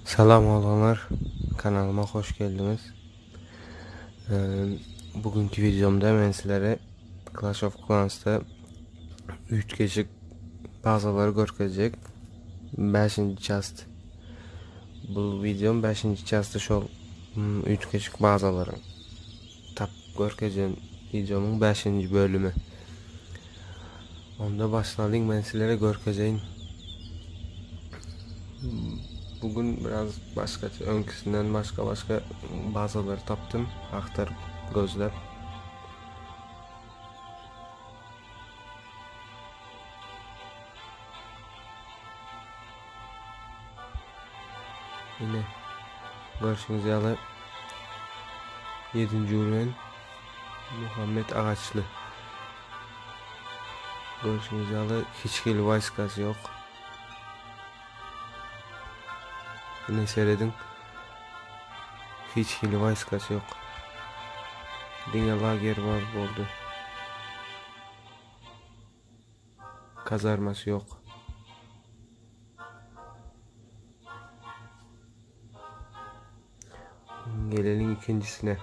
Selam olanlar, kanalıma hoş geldiniz. Bugünkü videomda ben sizlere Clash of Clans'ta 3 kişilik bazaları görkezecek 5. chast. Bu videom 5. chast'ta şol 3 kişilik bazaları tap görkezeceğim videomun 5. bölümü. Onda başlayalım, ben sizlere görkezeyim. Bugün biraz başka, önküsünden başka bazaları taptım, aktarıp gözlep. Yine karşınıza yalı 7. ürün Muhammed Ağaçlı. Karşınıza yalı hiçbir vayskası yok. Yine seyredin. Hiçbir vayskası yok. Dünya lager var oldu. Kazarması yok. Gelelim ikincisine.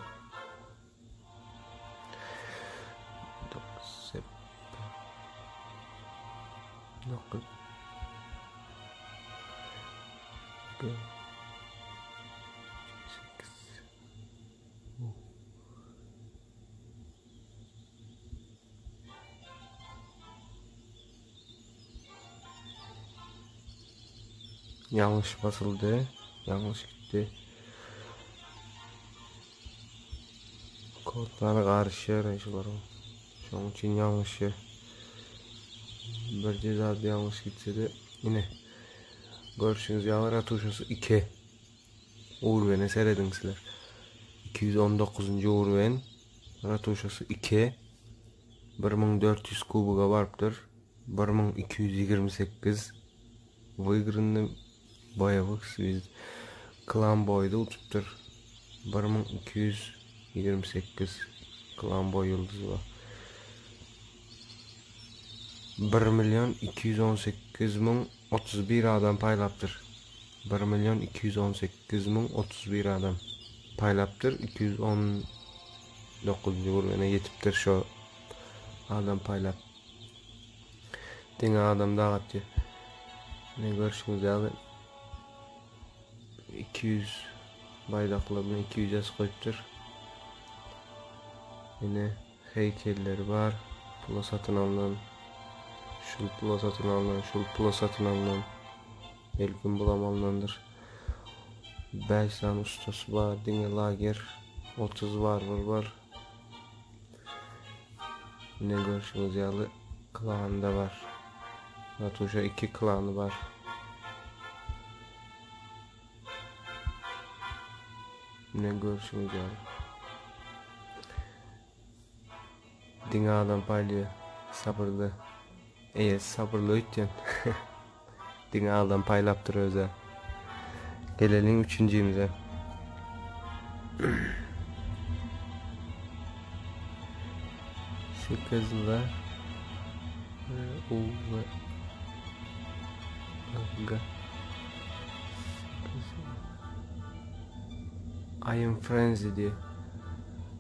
Yanlış basıldı. Yanlış gitti. Kodlara karşı arayışlarım. Şu an için yanlış. Bir ceza yanlış gitse de yine görüşünüz yalar atuşası 2 Urven'e seyredin sizler. 219. Urven ratuşası 2 1400 kubuga varıptır. 1228 Vıygırını bayavık biz klan boyda utuptur. 1228 klan boy yıldızı var. 1.218.031 adam paylaptır. 1.218.031 adam paylaptır. 219 vurmana yetiptir şu adam paylap. Denge adam dağıtıyor. Ne görüşünüz yani 200 baydaklarına 200 yaz koyuptur. Yine heykelleri var. Pula satın alınan, şul pula satın alınan, şul pula satın alınan, elgin bulam alınandır. 5 tane ustası var. Denge lager 30 var. Yine görüşünüz yani klanı var. Ratuşa 2 klanı var. Ne görüşünüz yani. Dine adam paylıyor. Sabırlı. Sabırlı ötken. Dine adam paylaptır özel. Gelelim üçüncüymüze. Sekizle U ve G. I am frenzy diye.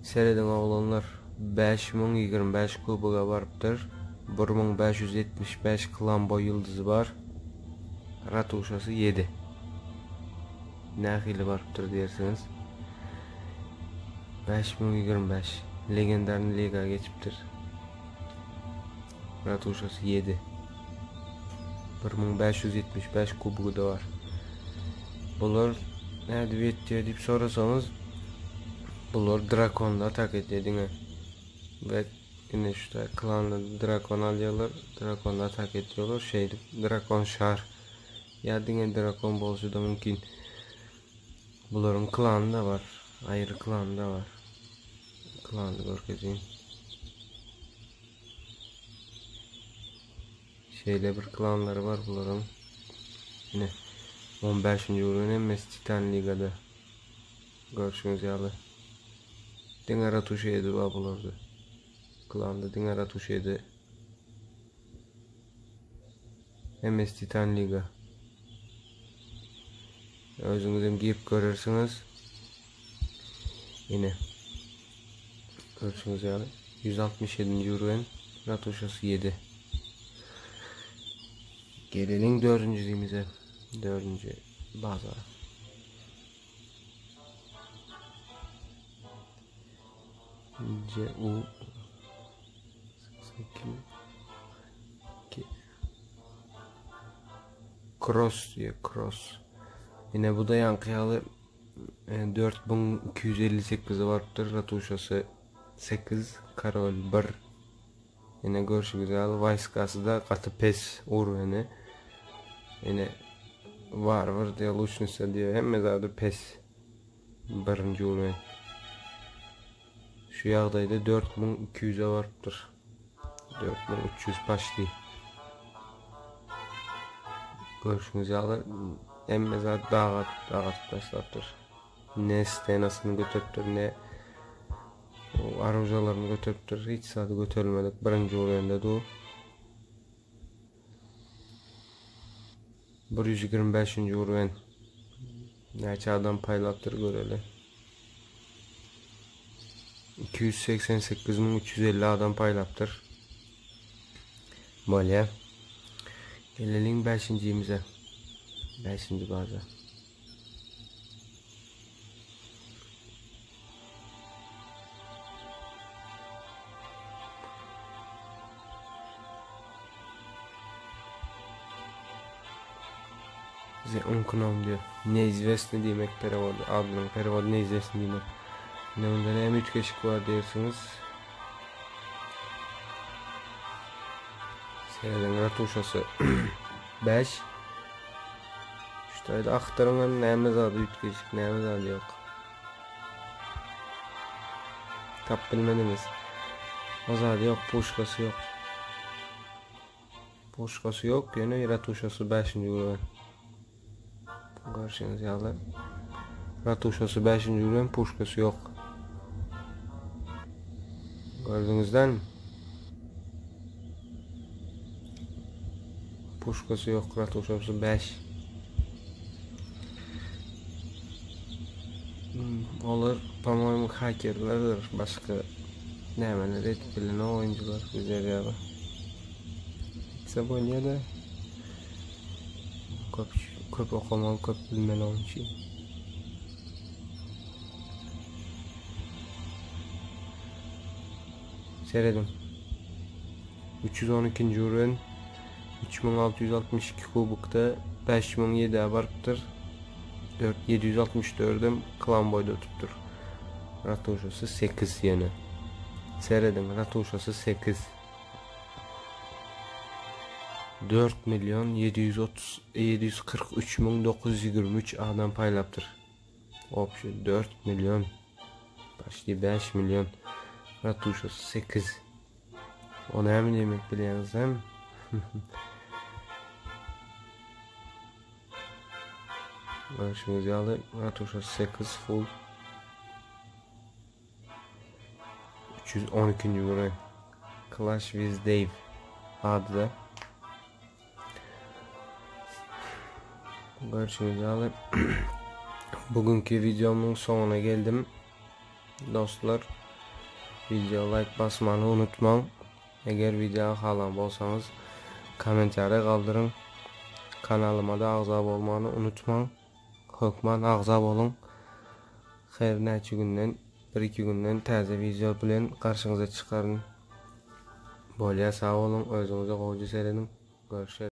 Seyredin oğlanlar. 5025 kubuga varıptır. 1575 klan boy yıldızı var. Ratuşası 7. Nahili varıptır dersiniz. 5025 legendarlı liga geçiptir. Ratuşası 7. 1575 kubuğu da var. Bunlar nerede bitiyor deyip sorasanız, bunlar drakonla atak ediyor ve yine şu da klanla drakon alıyorlar, drakonla atak ediyorlar. Drakon şar ya dine drakon bolsu da mümkün. Bunların klanı da var, ayrı klanı da var. Klanı görkezeyim. Bir klanları var bunların. Yine 15. ürün MS Titan Liga'da görüşünüz yalı. Dingara tuşu yedi babulardı. Klanda Dingara tuşu yedi. MS Titan Liga. Özünüz hem giyip görürsünüz. Yine görürsünüz yani 167. euro'nun ratoşası 7. Gelelim dördüncüsümüze. Dördüncü baza. CU 8 Cross diye Cross. Yine bu da yankıyalı 4258'i vardır. Ratuşası 8 Karol 1. Yine görüşü güzel. Vayskası da katı pes urveni. Yine var diye Luçnisa diyor. Hem mezarda pes birinci urveni. Şu yağdaydı 4200'e vardır. 4300 başlı. Görüşünüz yağlar hem mezar dağıt başlattır. Ne stenasını götürttür ne aruzalarını götürttür. Hiç sadı götürülmedik. Birinci orayında da o. 125. orayın. Neçe adam paylattır görelim. 288.350 adam paylattır. Böyle. Gelelim 5.'imize. 5. baza. Unknown diyor. Neizvestni demek переводу. Adının переводу neizvestni demek. Ne onda ne mütkeşik var diyorsunuz. Seriden ratuşası 5. İşte aktarımın neyimiz adı mütkeşik neyimiz adı yok. Tap bilmediniz. O zaten yok, puşkası yok. Puşkası yok, yine ratuşası 5. euro. Karşınız yağlar. Ratuşası 5. euro, puşkası yok. Gördüğünüzden puşkası yok, ratuşası 5. Olur, по-моему, hackerlardır. Başka nemeler etkilen oyuncular güzel ya. Saboniye de köp okumalı, köp bilmeli onun için. Seyredin. 312. ürün 3662 kubukta 5007 abarttır. 764'üm klan boyda tuttur. Ratuşası 8 yana. Seyredin, ratuşası 8. 4.743.923 adam paylattır. Option 4 milyon. Başlı 5 milyon. Ratuşası 8. O ne mi demek biliyorsunuz değil mi? Görüşümüz yağlı. Ratuşası 8 full. 312. euro. Clash with Dave adı da. Görüşürüz yağlı. Bugünkü videomun sonuna geldim. Dostlar, video like basmanı unutmang. Eğer video halam bolsanız komentarı kaldırın. Kanalıma da ağzab olmanı unutmang. Hokman ağzab olun. Her neçe günden 1-2 günden taze video bilen karşınıza çıkarın. Bolya sağ olun, özünüze qoyucu seyredin. Görüşürüz.